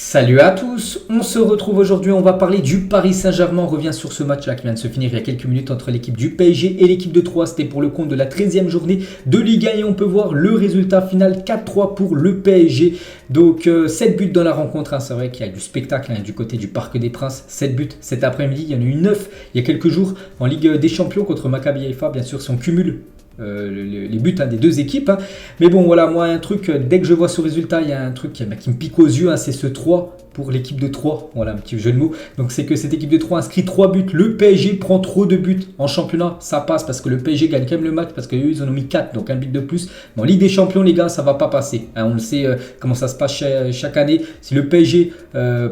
Salut à tous, on se retrouve aujourd'hui, on va parler du Paris Saint-Germain, on revient sur ce match là qui vient de se finir il y a quelques minutes entre l'équipe du PSG et l'équipe de Troyes, c'était pour le compte de la 13e journée de Ligue 1 et on peut voir le résultat final 4-3 pour le PSG. Donc 7 buts dans la rencontre, c'est vrai qu'il y a du spectacle du côté du Parc des Princes, 7 buts cet après-midi, il y en a eu 9 il y a quelques jours en Ligue des Champions contre Maccabi Haïfa, bien sûr si on cumule les buts des deux équipes. Mais bon, voilà, moi, un truc, dès que je vois ce résultat, il y a un truc qui me pique aux yeux, c'est ce 3 pour l'équipe de Troyes. Voilà, un petit jeu de mots. Donc, c'est que cette équipe de Troyes inscrit 3 buts. Le PSG prend trop de buts en championnat. Ça passe parce que le PSG gagne quand même le match parce qu'eux, ils en ont mis 4, donc un but de plus. Mais en Ligue des Champions, les gars, ça va pas passer. On le sait comment ça se passe chaque année. Si le PSG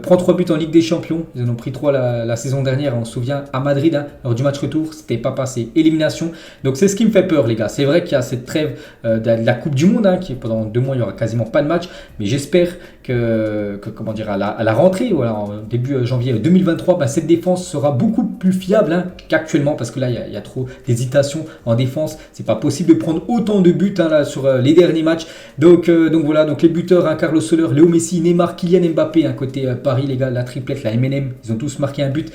prend 3 buts en Ligue des Champions, ils en ont pris 3 la saison dernière, on se souvient, à Madrid, lors du match retour, c'était pas passé. Élimination. Donc, c'est ce qui me fait peur, les gars. C'est vrai qu'il y a cette trêve de la Coupe du Monde, qui pendant 2 mois, il n'y aura quasiment pas de match. Mais j'espère que comment dire, à la rentrée, voilà, en début janvier 2023, cette défense sera beaucoup plus fiable qu'actuellement. Parce que là, il y a trop d'hésitation en défense. C'est pas possible de prendre autant de buts là, sur les derniers matchs. Donc voilà, donc les buteurs, Carlos Soler, Léo Messi, Neymar, Kylian Mbappé, côté Paris, les gars, la triplette, la MNM, ils ont tous marqué un but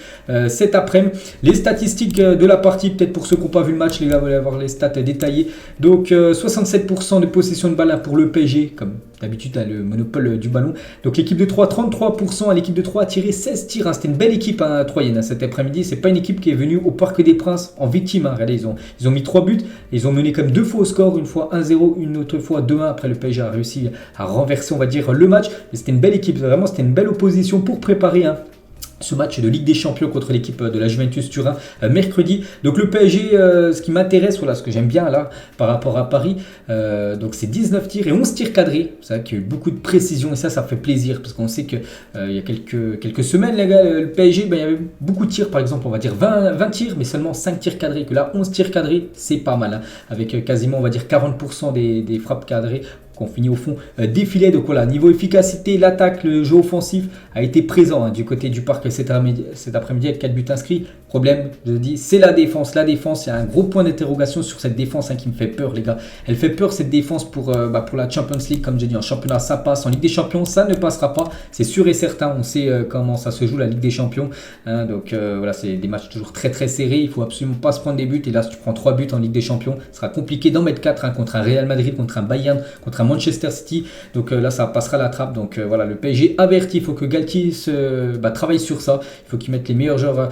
cet après-midi. Les statistiques de la partie, peut-être pour ceux qui n'ont pas vu le match, les gars, vous allez avoir les stats détaillées. Donc 67% de possession de balle pour le PSG, comme d'habitude le monopole du ballon. Donc l'équipe de Troyes, 33%, l'équipe de Troyes a tiré 16 tirs. C'était une belle équipe troyenne cet après-midi. C'est pas une équipe qui est venue au Parc des Princes en victime. Regardez, ils ont mis 3 buts. Ils ont mené comme 2 fois au score, une fois 1-0, une autre fois 2-1. Après le PSG a réussi à renverser, on va dire, le match. Mais c'était une belle équipe, vraiment c'était une belle opposition pour préparer ce match de Ligue des Champions contre l'équipe de la Juventus Turin mercredi. Donc le PSG, ce qui m'intéresse, voilà, ce que j'aime bien là par rapport à Paris, donc c'est 19 tirs et 11 tirs cadrés. C'est vrai qu'il y a eu beaucoup de précision et ça fait plaisir parce qu'on sait qu'il y a quelques semaines, les gars, le PSG, il y avait beaucoup de tirs, par exemple, on va dire 20 tirs, mais seulement 5 tirs cadrés. Que là, 11 tirs cadrés, c'est pas mal, avec quasiment, on va dire, 40% des frappes cadrées. On finit au fond défilé. Donc voilà, niveau efficacité, l'attaque, le jeu offensif a été présent du côté du Parc cet après-midi avec 4 buts inscrits. Problème, je dis, c'est la défense. La défense, il y a un gros point d'interrogation sur cette défense qui me fait peur, les gars. Elle fait peur, cette défense, pour la Champions League. Comme j'ai dit, en championnat, ça passe. En Ligue des Champions, ça ne passera pas. C'est sûr et certain. On sait comment ça se joue, la Ligue des Champions. Donc voilà, c'est des matchs toujours très très serrés. Il ne faut absolument pas se prendre des buts. Et là, si tu prends 3 buts en Ligue des Champions, ce sera compliqué d'en mettre 4 contre un Real Madrid, contre un Bayern, contre un Manchester City. Donc là, ça passera la trappe. Donc voilà, le PSG averti. Il faut que Galtier travaille sur ça. Il faut qu'il mette les meilleurs joueurs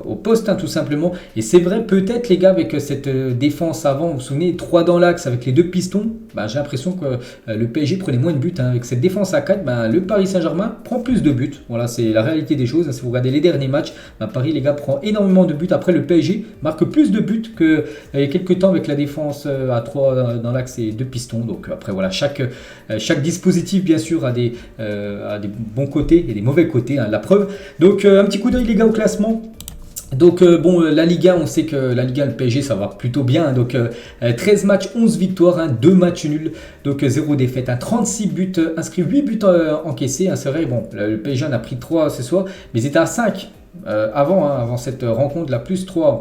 au poste, tout simplement. Et c'est vrai, peut-être, les gars, avec cette défense avant, vous vous souvenez, 3 dans l'axe avec les 2 pistons, j'ai l'impression que le PSG prenait moins de buts. Avec cette défense à 4, le Paris Saint-Germain prend plus de buts. Voilà, c'est la réalité des choses. Si vous regardez les derniers matchs, Paris, les gars, prend énormément de buts. Après, le PSG marque plus de buts qu'il y a quelques temps avec la défense à 3 dans l'axe et 2 pistons. Donc après, voilà, chaque dispositif, bien sûr, a des bons côtés et des mauvais côtés, la preuve. Donc un petit coup d'œil, les gars, au classement. Donc la Ligue 1, on sait que la Ligue 1, le PSG, ça va plutôt bien. Donc 13 matchs, 11 victoires, 2 matchs nuls, donc 0 défaite, 36 buts inscrits, 8 buts encaissés. C'est vrai, bon, le PSG en a pris 3 ce soir, mais ils étaient à 5. Avant cette rencontre, là, plus 3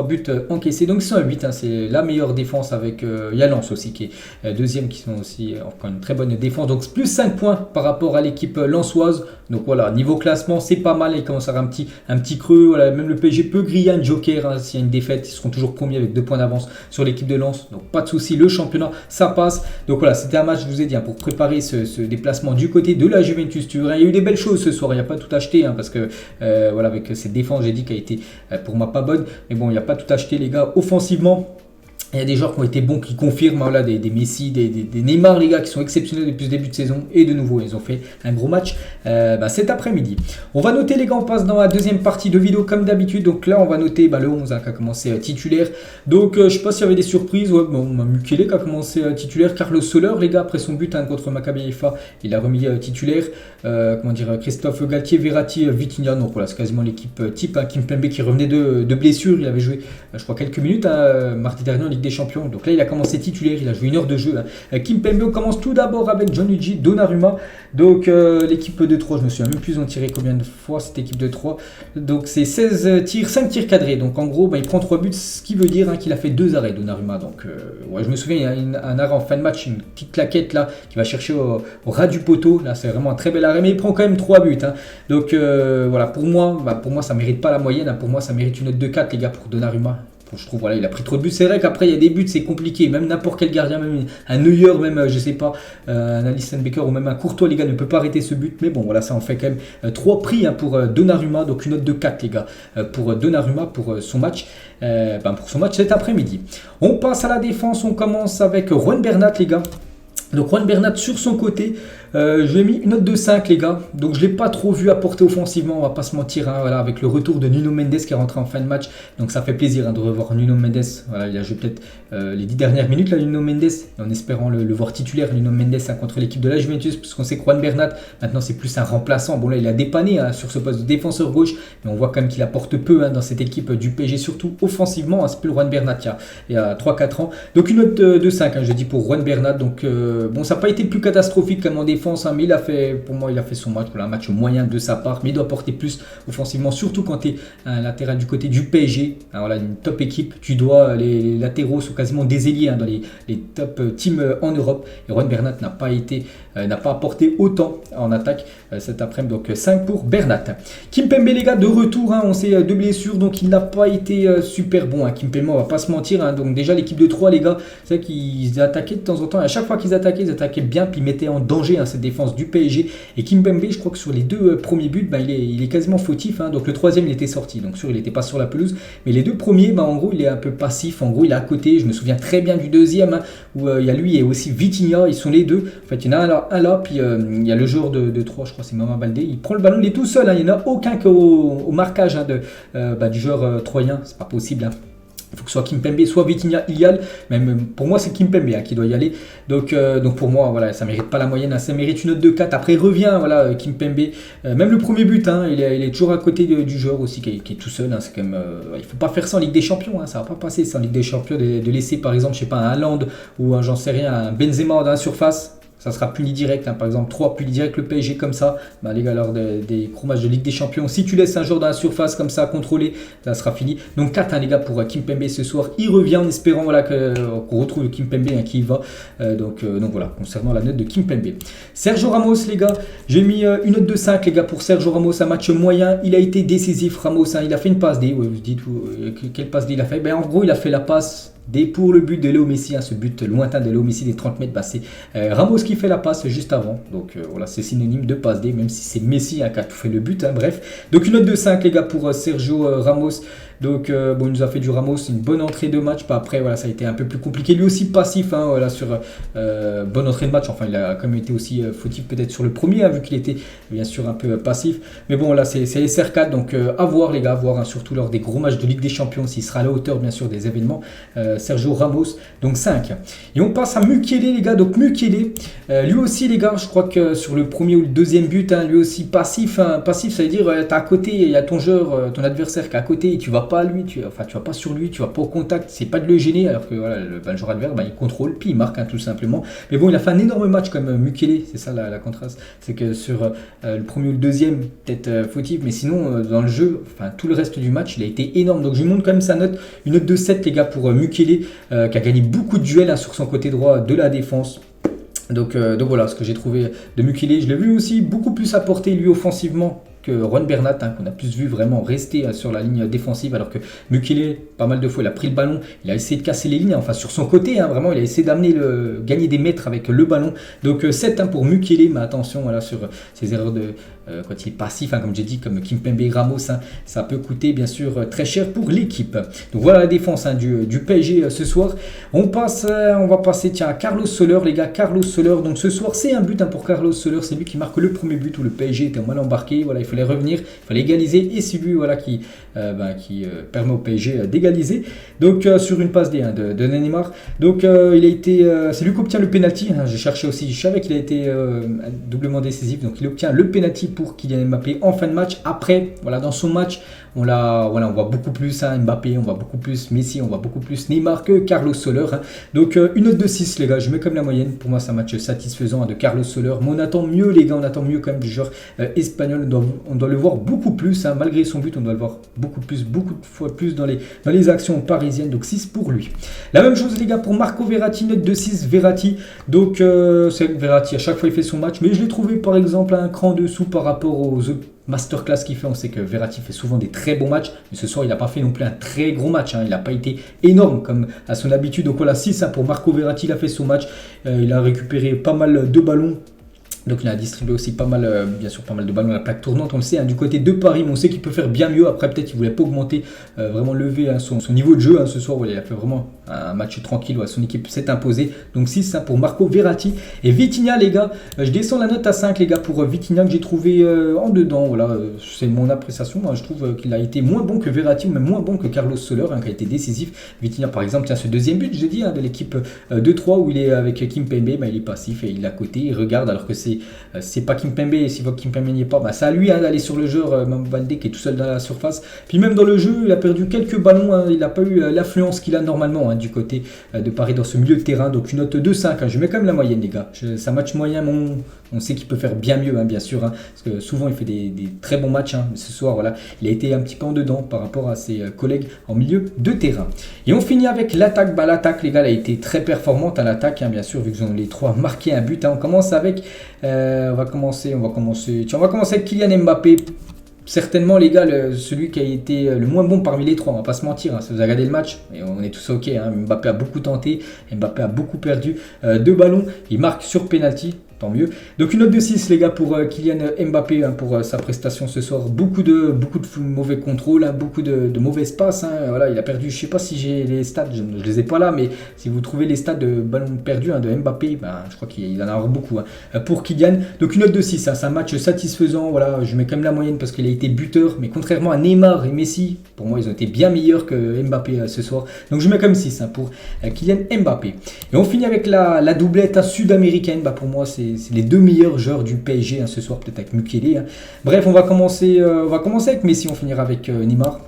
buts encaissés, donc ils sont à 8, c'est la meilleure défense avec Lens aussi qui est deuxième, qui sont aussi encore une très bonne défense, donc plus 5 points par rapport à l'équipe lensoise. Donc voilà, niveau classement, c'est pas mal. Il commence à avoir un petit creux. Voilà, même le PSG peut griller un joker s'il y a une défaite. Ils seront toujours premiers avec 2 points d'avance sur l'équipe de Lens. Donc pas de souci, le championnat, ça passe. Donc voilà, c'était un match, je vous ai dit, pour préparer ce déplacement du côté de la Juventus Turin. Il y a eu des belles choses ce soir. Il n'y a pas tout acheté parce que voilà, avec cette défense, j'ai dit qu'elle a été pour moi pas bonne. Mais bon, il n'y a pas tout acheté, les gars. Offensivement, il y a des joueurs qui ont été bons, qui confirment, voilà, des Messi, des Neymar, les gars, qui sont exceptionnels depuis ce début de saison. Et de nouveau, ils ont fait un gros match cet après-midi. On va noter, les gars, on passe dans la deuxième partie de vidéo comme d'habitude. Donc là, on va noter le 11 qui a commencé titulaire. Donc je ne sais pas s'il y avait des surprises. Ouais, Mukele qui a commencé titulaire. Carlos Soler, les gars, après son but contre Maccabi Haïfa, il a remis titulaire. Christophe Galtier, Verratti, Vitinha. Donc voilà, c'est quasiment l'équipe type. Kimpembe qui revenait de blessure. Il avait joué, je crois, quelques minutes mardi dernier en Ligue des Champions. Donc là, il a commencé titulaire, il a joué 1 heure de jeu. Kimpembe, on commence tout d'abord avec Gianluigi Donnarumma. Donc l'équipe de 3, je me souviens même plus en tirer combien de fois cette équipe de 3. Donc c'est 16 tirs, 5 tirs cadrés. Donc en gros, il prend 3 buts, ce qui veut dire qu'il a fait 2 arrêts Donnarumma. Donc ouais, je me souviens, il y a un arrêt en fin de match, une petite claquette là, qui va chercher au ras du poteau. Là, c'est vraiment un très bel arrêt, mais il prend quand même 3 buts. Donc voilà, pour moi, ça mérite pas la moyenne. Pour moi, ça mérite une note de 4, les gars, pour Donnarumma. Je trouve, voilà, il a pris trop de buts. C'est vrai qu'après, il y a des buts, c'est compliqué. Même n'importe quel gardien, même un Neuer, même, je sais pas, un Alisson Becker ou même un Courtois, les gars, ne peut pas arrêter ce but. Mais bon, voilà, ça en fait quand même 3 prix pour Donnarumma. Donc une note de 4, les gars, pour Donnarumma, pour son match. Pour son match cet après-midi. On passe à la défense. On commence avec Juan Bernat, les gars. Donc Juan Bernat sur son côté, je lui ai mis une note de 5, les gars. Donc je ne l'ai pas trop vu apporter offensivement, on va pas se mentir, voilà, avec le retour de Nuno Mendes qui est rentré en fin de match. Donc ça fait plaisir de revoir Nuno Mendes. Voilà, il a joué peut-être les 10 dernières minutes là, Nuno Mendes, en espérant le voir titulaire, Nuno Mendes contre l'équipe de la Juventus, parce qu'on sait que Juan Bernat, maintenant c'est plus un remplaçant. Bon là il a dépanné sur ce poste de défenseur gauche, mais on voit quand même qu'il apporte peu dans cette équipe du PSG, surtout offensivement. C'est plus le Juan Bernat il y a 3-4 ans. Donc une note de 5, je dis pour Juan Bernat. Donc bon, ça n'a pas été le plus catastrophique comme en défense, mais pour moi, il a fait son match. Voilà, un match moyen de sa part, mais il doit porter plus offensivement, surtout quand tu es un latéral du côté du PSG. Alors voilà, une top équipe, les latéraux sont quasiment des ailiers dans les top teams en Europe. Et Juan Bernat n'a pas apporté autant en attaque cet après-midi. Donc 5 pour Bernat. Kimpembe, les gars, de retour, on sait 2 blessures, donc il n'a pas été super bon. Kimpembe, on va pas se mentir. Donc déjà, l'équipe de 3, les gars, c'est vrai qu'ils attaquaient de temps en temps. À chaque fois qu'ils attaquaient, ils attaquaient bien, puis ils mettaient en danger cette défense du PSG. Et Kimpembe, je crois que sur les 2 premiers buts, il est quasiment fautif. Donc le 3e, il était sorti. Donc sûr, il n'était pas sur la pelouse. Mais les 2 premiers, en gros, il est un peu passif. En gros, il est à côté. Je me souviens très bien du 2e, où il y a lui et aussi Vitinha. Ils sont les 2. En fait, il y en a un là, puis il y a le joueur de 3, je crois, c'est Mama Baldé. Il prend le ballon, il est tout seul. Il n'y en a aucun qu'au marquage du joueur troyen. C'est pas possible. Il faut que ce soit Kimpembe, soit Vitinha, Ilial. Même pour moi, c'est Kimpembe qui doit y aller. Donc pour moi, voilà, ça ne mérite pas la moyenne. Ça mérite une note de 4. Après, il revient, voilà, Kimpembe. Même le premier but, il est toujours à côté du joueur aussi qui est tout seul. C'est quand même, il ne faut pas faire ça en Ligue des Champions. Ça ne va pas passer ça en Ligue des Champions de laisser, par exemple, je sais pas, un Haaland ou j'en sais rien, un Benzema dans la surface. Ça sera puni direct, par exemple 3 puni direct le PSG comme ça. Les gars, lors des gros matchs de Ligue des Champions, si tu laisses un joueur dans la surface comme ça contrôlé, ça sera fini. Donc 4 les gars pour Kimpembe ce soir. Il revient en espérant qu'on retrouve le Kimpembe qui y va. Donc voilà, concernant la note de Kimpembe. Sergio Ramos, les gars, j'ai mis une note de 5 les gars pour Sergio Ramos, un match moyen. Il a été décisif, Ramos, il a fait une passe D. Vous vous dites quelle passe D il a fait? En gros, il a fait la passe pour le but de Léo Messi, ce but lointain de Léo Messi des 30 mètres. C'est Ramos qui fait la passe juste avant. Donc voilà, c'est synonyme de passe D, même si c'est Messi qui a tout fait le but. Bref, donc une note de 5 les gars pour Sergio Ramos. Donc il nous a fait du Ramos, une bonne entrée de match. Après voilà, ça a été un peu plus compliqué. Lui aussi passif sur bonne entrée de match. Enfin, il a quand même été aussi fautif peut-être sur le premier, vu qu'il était bien sûr un peu passif. Mais bon, là c'est SR4, donc à voir les gars, à voir surtout lors des gros matchs de Ligue des Champions, s'il sera à la hauteur bien sûr des événements. Sergio Ramos, donc 5. Et on passe à Mukiele les gars. Donc Mukiele, lui aussi les gars, je crois que sur le premier ou le deuxième but, lui aussi passif. Passif, ça veut dire t'es à côté, il y a ton joueur, ton adversaire qui est à côté, et tu vas pas à lui, tu vas pas sur lui, tu vas pas au contact, c'est pas de le gêner, alors que voilà, le joueur adverse, il contrôle, puis il marque tout simplement. Mais bon, il a fait un énorme match comme Mukiele, c'est ça la contraste, c'est que sur le premier ou le deuxième, peut-être fautif, mais sinon dans le jeu, tout le reste du match, il a été énorme. Donc je lui montre quand même sa note, une note de 7 les gars pour Mukiele, qui a gagné beaucoup de duels sur son côté droit de la défense. Donc voilà ce que j'ai trouvé de Mukiele. Je l'ai vu aussi beaucoup plus apporter lui offensivement que Juan Bernat, qu'on a plus vu vraiment rester sur la ligne défensive, alors que Mukiele, pas mal de fois, il a pris le ballon, il a essayé de casser les lignes, sur son côté, vraiment, il a essayé d'amener gagner des mètres avec le ballon. Donc 7 pour Mukiele, mais attention sur ces erreurs quand il est passif, comme j'ai dit, comme Kimpembe et Ramos, ça peut coûter bien sûr très cher pour l'équipe. Donc voilà la défense du PSG ce soir. On va passer à Carlos Soler, les gars. Carlos Soler, donc ce soir c'est un but pour Carlos Soler, c'est lui qui marque le premier but où le PSG était mal embarqué. Voilà, il faut fallait revenir, il fallait égaliser et c'est lui voilà, qui permet au PSG d'égaliser. Donc sur une passe D de Neymar. Donc c'est lui qui obtient le penalty. J'ai cherché aussi, je savais qu'il a été doublement décisif. Donc il obtient le penalty pour Kylian Mbappé en fin de match. Après, voilà, dans son match, on voit beaucoup plus Mbappé, on voit beaucoup plus Messi, on voit beaucoup plus Neymar que Carlos Soler. Donc une note de 6 les gars, je mets comme la moyenne. Pour moi c'est un match satisfaisant de Carlos Soler. Mais on attend mieux les gars, on attend mieux quand même du joueur espagnol. On doit le voir beaucoup plus, malgré son but, on doit le voir beaucoup de fois plus dans les actions parisiennes. Donc 6 pour lui. La même chose les gars pour Marco Verratti, note de 6 Verratti. Donc c'est Verratti, à chaque fois il fait son match, mais je l'ai trouvé par exemple un cran dessous par rapport aux autres masterclass qu'il fait. On sait que Verratti fait souvent des très bons matchs, mais ce soir il n'a pas fait non plus un très gros match, il n'a pas été énorme comme à son habitude. Donc voilà, 6 pour Marco Verratti, il a fait son match, il a récupéré pas mal de ballons. Donc il a distribué aussi pas mal, bien sûr pas mal de ballons à la plaque tournante, on le sait, du côté de Paris, mais on sait qu'il peut faire bien mieux. Après peut-être il ne voulait pas augmenter, vraiment lever son niveau de jeu ce soir. Il a fait vraiment un match tranquille, son équipe s'est imposée. Donc 6 pour Marco Verratti. Et Vitinha les gars, je descends la note à 5 les gars pour Vitinha que j'ai trouvé en dedans. Voilà, c'est mon appréciation, je trouve qu'il a été moins bon que Verratti, ou même moins bon que Carlos Soler, qui a été décisif. Vitinha par exemple, tiens ce deuxième but, j'ai dit, de l'équipe 2-3 où il est avec Kimpembe, il est passif et il est à côté, il regarde alors que c'est pas Kimpembe, et s'il voit que Kimpembe n'y est pas, c'est à lui d'aller sur le jeu, Mambandé qui est tout seul dans la surface. Puis même dans le jeu, il a perdu quelques ballons, il n'a pas eu l'affluence qu'il a normalement du côté de Paris dans ce milieu de terrain. Donc une note de 5, je mets quand même la moyenne les gars. C'est un match moyen, mais on sait qu'il peut faire bien mieux, bien sûr, parce que souvent il fait des très bons matchs, mais ce soir voilà, il a été un petit peu en dedans par rapport à ses collègues en milieu de terrain. Et on finit avec l'attaque. L'attaque les gars, elle a été très performante à l'attaque, bien sûr, vu qu'ils ont les trois marqué un but. On commence avec on va commencer avec Kylian Mbappé. Certainement les gars, celui qui a été le moins bon parmi les trois, on va pas se mentir, si vous avez regardé le match, et on est tous ok, Mbappé a beaucoup tenté, Mbappé a beaucoup perdu, 2 ballons, il marque sur penalty, tant mieux. Donc une note de 6 les gars pour Kylian Mbappé, pour sa prestation ce soir. Beaucoup de mauvais contrôles, beaucoup de mauvaises passes, voilà, il a perdu, je sais pas si j'ai les stats, je les ai pas là, mais si vous trouvez les stats de ballons perdus de Mbappé, je crois qu'il en a beaucoup pour Kylian. Donc une note de 6, c'est un match satisfaisant, voilà, je mets quand même la moyenne parce qu'il a été buteur, mais contrairement à Neymar et Messi, pour moi ils ont été bien meilleurs que Mbappé ce soir. Donc je mets comme 6 pour Kylian Mbappé. Et on finit avec la doublette sud-américaine. Pour moi c'est les deux meilleurs joueurs du PSG ce soir, peut-être avec Mukele. Bref, on va commencer avec Messi, on finira avec Neymar.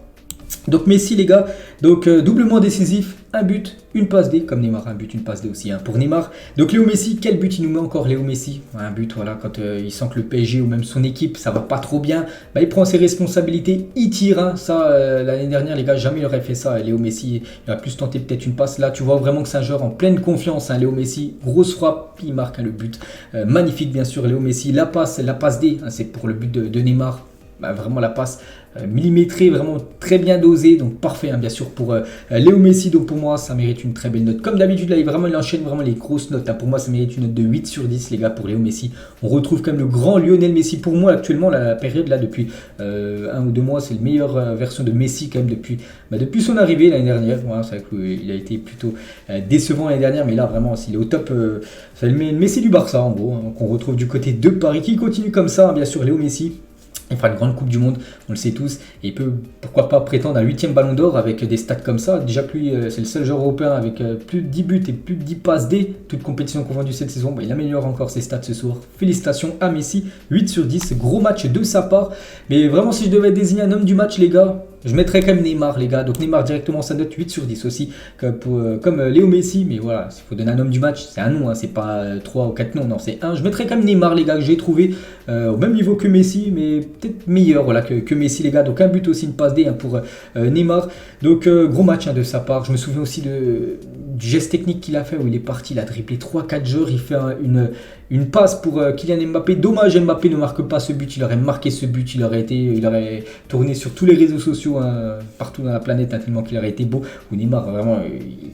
Donc Messi les gars, doublement décisif, un but, une passe D, comme Neymar, un but, une passe D aussi pour Neymar. Donc Léo Messi, quel but il nous met encore Léo Messi? Un but, voilà, quand il sent que le PSG ou même son équipe, ça va pas trop bien, il prend ses responsabilités, il tire, l'année dernière les gars, jamais il aurait fait ça, Léo Messi, il va plus tenter peut-être une passe, là tu vois vraiment que c'est un joueur en pleine confiance, Léo Messi, grosse frappe, il marque le but, magnifique bien sûr Léo Messi, la passe D, c'est pour le but de Neymar. Vraiment la passe millimétrée, vraiment très bien dosée, donc parfait bien sûr pour Léo Messi. Donc pour moi ça mérite une très belle note, comme d'habitude là il enchaîne vraiment les grosses notes, pour moi ça mérite une note de 8 sur 10 les gars pour Léo Messi. On retrouve quand même le grand Lionel Messi, pour moi actuellement la période là depuis 1 ou 2 mois, c'est la meilleure version de Messi quand même depuis son arrivée l'année dernière. Voilà, c'est vrai qu'il a été plutôt décevant l'année dernière, mais là vraiment s'il est au top, c'est le Messi du Barça en gros, qu'on retrouve du côté de Paris, qui continue comme ça, bien sûr Léo Messi. Il fera une grande Coupe du Monde, on le sait tous, et il peut pourquoi pas prétendre à un 8e ballon d'or avec des stats comme ça. Déjà que lui, c'est le seul joueur européen avec plus de 10 buts et plus de 10 passes D, toute compétition confondue cette saison. Il améliore encore ses stats ce soir. Félicitations à Messi, 8 sur 10, gros match de sa part. Mais vraiment, si je devais désigner un homme du match, les gars, je mettrais quand même Neymar, les gars. Donc Neymar directement sa note 8 sur 10 aussi, comme Léo Messi. Mais voilà, s'il faut donner un homme du match, c'est un nom, c'est pas 3 ou 4 noms, non, c'est 1. Je mettrais quand même Neymar, les gars, que j'ai trouvé au même niveau que Messi, mais peut-être meilleur voilà, que Messi, les gars. Donc un but aussi, une passe D pour Neymar. Donc gros match de sa part. Je me souviens aussi du geste technique qu'il a fait où il est parti, il a dribblé 3-4 joueurs, il fait une passe pour Kylian Mbappé. Dommage, Mbappé ne marque pas ce but, il aurait marqué ce but, il aurait tourné sur tous les réseaux sociaux partout dans la planète, tellement qu'il aurait été beau. Ou Neymar, vraiment,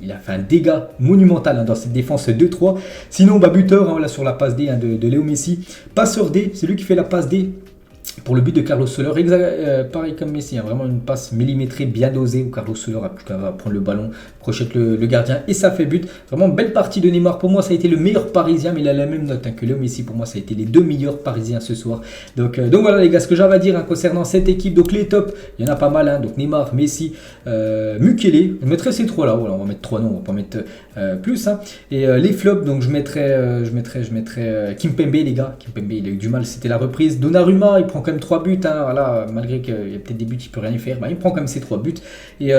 il a fait un dégât monumental dans cette défense 2-3. Sinon, buteur, là sur la passe D de Léo Messi. Passeur D, c'est lui qui fait la passe D. Pour le but de Carlos Soler, pareil comme Messi, hein, vraiment une passe millimétrée bien dosée où Carlos Soler a plus qu'à prendre le ballon, crochette le gardien et ça fait but. Vraiment belle partie de Neymar. Pour moi, ça a été le meilleur Parisien, mais il a la même note que Léo Messi. Pour moi, ça a été les deux meilleurs Parisiens ce soir. Donc voilà les gars, ce que j'avais à dire concernant cette équipe. Donc les tops, il y en a pas mal. Hein, donc Neymar, Messi, Mukele. Je mettrais ces trois là. Voilà, on va mettre 3 noms, on va pas mettre plus. Hein. Et les flops, donc je mettrais Kimpembe les gars. Kimpembe, il a eu du mal, c'était la reprise. Donnarumma, il prend quand même 3 buts, hein, voilà, malgré qu'il y a peut-être des buts qu'il peut rien y faire, bah, il prend quand même ses 3 buts. Et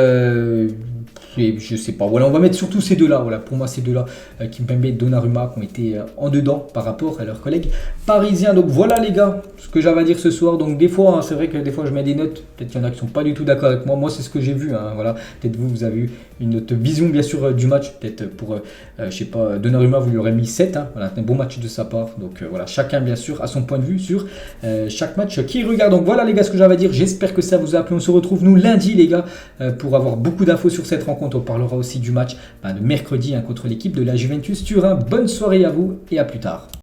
je sais pas, voilà, on va mettre surtout ces deux-là. Voilà, pour moi, ces deux-là, Kimpembe et Donnarumma, qui ont été en dedans par rapport à leurs collègues parisiens. Donc voilà les gars, ce que j'avais à dire ce soir. Donc des fois, hein, c'est vrai que des fois je mets des notes, peut-être qu'il y en a qui sont pas du tout d'accord avec moi. Moi, c'est ce que j'ai vu. Hein, voilà, peut-être vous avez eu une autre vision bien sûr du match. Peut-être pour, je sais pas, Donnarumma, vous lui aurez mis 7. Hein, voilà, un bon match de sa part. Donc voilà, chacun bien sûr a son point de vue sur chaque match qui regarde. Donc voilà les gars, ce que j'avais à dire. J'espère que ça vous a plu. On se retrouve nous lundi les gars pour avoir beaucoup d'infos sur cette rencontre. On parlera aussi du match de mercredi contre l'équipe de la Juventus Turin. Bonne soirée à vous et à plus tard.